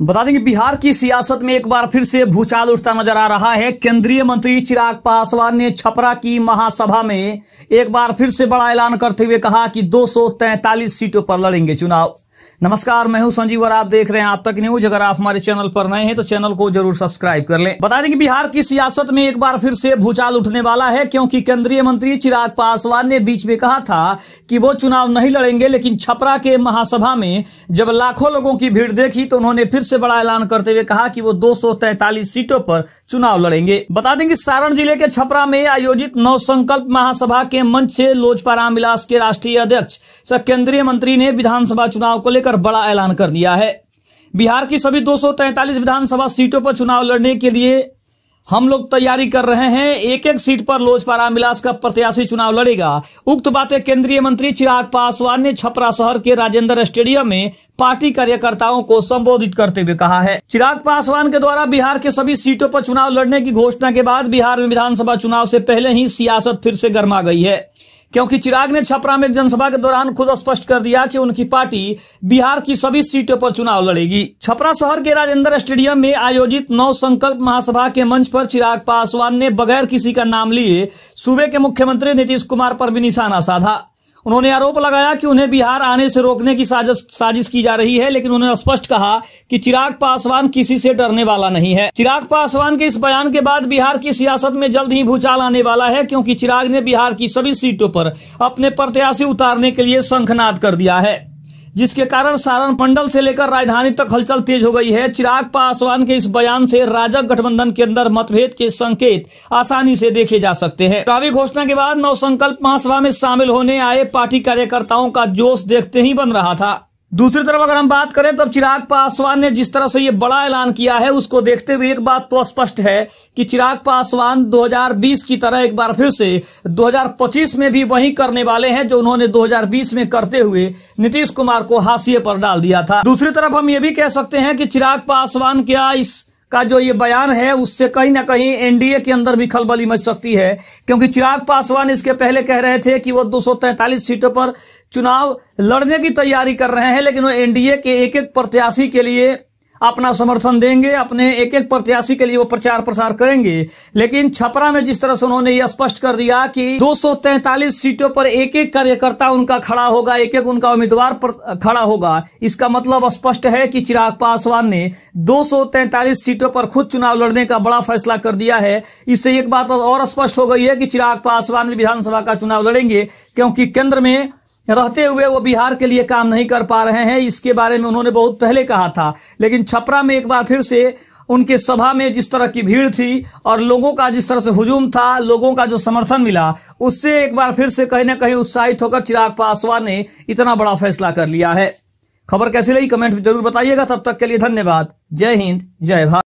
बता दें कि बिहार की सियासत में एक बार फिर से भूचाल उठता नजर आ रहा है। केंद्रीय मंत्री चिराग पासवान ने छपरा की महासभा में एक बार फिर से बड़ा ऐलान करते हुए कहा कि 243 सीटों पर लड़ेंगे चुनाव। नमस्कार, मैं हूं संजीव और आप देख रहे हैं आप तक न्यूज। अगर आप हमारे चैनल पर नए हैं तो चैनल को जरूर सब्सक्राइब कर लें। बता दें कि बिहार की सियासत में एक बार फिर से भूचाल उठने वाला है, क्योंकि केंद्रीय मंत्री चिराग पासवान ने बीच में कहा था कि वो चुनाव नहीं लड़ेंगे, लेकिन छपरा के महासभा में जब लाखों लोगों की भीड़ देखी तो उन्होंने फिर से बड़ा ऐलान करते हुए कहा कि वो 243 सीटों पर चुनाव लड़ेंगे। बता दें कि सारण जिले के छपरा में आयोजित नव संकल्प महासभा के मंच से लोजपा रामविलास के राष्ट्रीय अध्यक्ष सह केंद्रीय मंत्री ने विधानसभा चुनाव को लेकर बड़ा ऐलान कर दिया है। बिहार की सभी 243 विधानसभा सीटों पर चुनाव लड़ने के लिए हम लोग तैयारी कर रहे हैं। एक एक सीट पर लोजपा रामविलास का प्रत्याशी चुनाव लड़ेगा। उक्त बातें केंद्रीय मंत्री चिराग पासवान ने छपरा शहर के राजेंद्र स्टेडियम में पार्टी कार्यकर्ताओं को संबोधित करते हुए कहा है। चिराग पासवान के द्वारा बिहार के सभी सीटों पर चुनाव लड़ने की घोषणा के बाद बिहार में विधानसभा चुनाव से पहले ही सियासत फिर से गर्मा गई है, क्योंकि चिराग ने छपरा में एक जनसभा के दौरान खुद स्पष्ट कर दिया कि उनकी पार्टी बिहार की सभी सीटों पर चुनाव लड़ेगी। छपरा शहर के राजेंद्र स्टेडियम में आयोजित नव संकल्प महासभा के मंच पर चिराग पासवान ने बगैर किसी का नाम लिए सूबे के मुख्यमंत्री नीतीश कुमार पर भी निशाना साधा। उन्होंने आरोप लगाया कि उन्हें बिहार आने से रोकने की साजिश की जा रही है, लेकिन उन्होंने स्पष्ट कहा कि चिराग पासवान किसी से डरने वाला नहीं है। चिराग पासवान के इस बयान के बाद बिहार की सियासत में जल्द ही भूचाल आने वाला है, क्योंकि चिराग ने बिहार की सभी सीटों पर अपने प्रत्याशी उतारने के लिए शंखनाद कर दिया है, जिसके कारण सारण मंडल से लेकर राजधानी तक हलचल तेज हो गई है। चिराग पासवान के इस बयान से राजग गठबंधन के अंदर मतभेद के संकेत आसानी से देखे जा सकते हैं। चुनावी घोषणा के बाद नव संकल्प महासभा में शामिल होने आए पार्टी कार्यकर्ताओं का जोश देखते ही बन रहा था। दूसरी तरफ अगर हम बात करें तो चिराग पासवान ने जिस तरह से ये बड़ा ऐलान किया है, उसको देखते हुए एक बात तो स्पष्ट है कि चिराग पासवान 2020 की तरह एक बार फिर से 2025 में भी वही करने वाले हैं जो उन्होंने 2020 में करते हुए नीतीश कुमार को हाशिए पर डाल दिया था। दूसरी तरफ हम ये भी कह सकते हैं कि चिराग पासवान का जो ये बयान है उससे कहीं ना कहीं एनडीए के अंदर भी खलबली मच सकती है, क्योंकि चिराग पासवान इसके पहले कह रहे थे कि वो 243 सीटों पर चुनाव लड़ने की तैयारी कर रहे हैं, लेकिन वो एनडीए के एक एक प्रत्याशी के लिए अपना समर्थन देंगे, अपने एक एक प्रत्याशी के लिए वो प्रचार प्रसार करेंगे। लेकिन छपरा में जिस तरह से उन्होंने ये स्पष्ट कर दिया कि 243 सीटों पर एक एक कार्यकर्ता उनका खड़ा होगा, एक एक उनका उम्मीदवार खड़ा होगा, इसका मतलब स्पष्ट है कि चिराग पासवान ने 243 सीटों पर खुद चुनाव लड़ने का बड़ा फैसला कर दिया है। इससे एक बात और स्पष्ट हो गई है कि चिराग पासवान भी विधानसभा का चुनाव लड़ेंगे, क्योंकि केंद्र में रहते हुए वो बिहार के लिए काम नहीं कर पा रहे हैं। इसके बारे में उन्होंने बहुत पहले कहा था, लेकिन छपरा में एक बार फिर से उनके सभा में जिस तरह की भीड़ थी और लोगों का जिस तरह से हुजूम था, लोगों का जो समर्थन मिला, उससे एक बार फिर से कहीं ना कहीं उत्साहित होकर चिराग पासवान ने इतना बड़ा फैसला कर लिया है। खबर कैसी लगी कमेंट में जरूर बताइएगा। तब तक के लिए धन्यवाद। जय हिंद, जय भारत।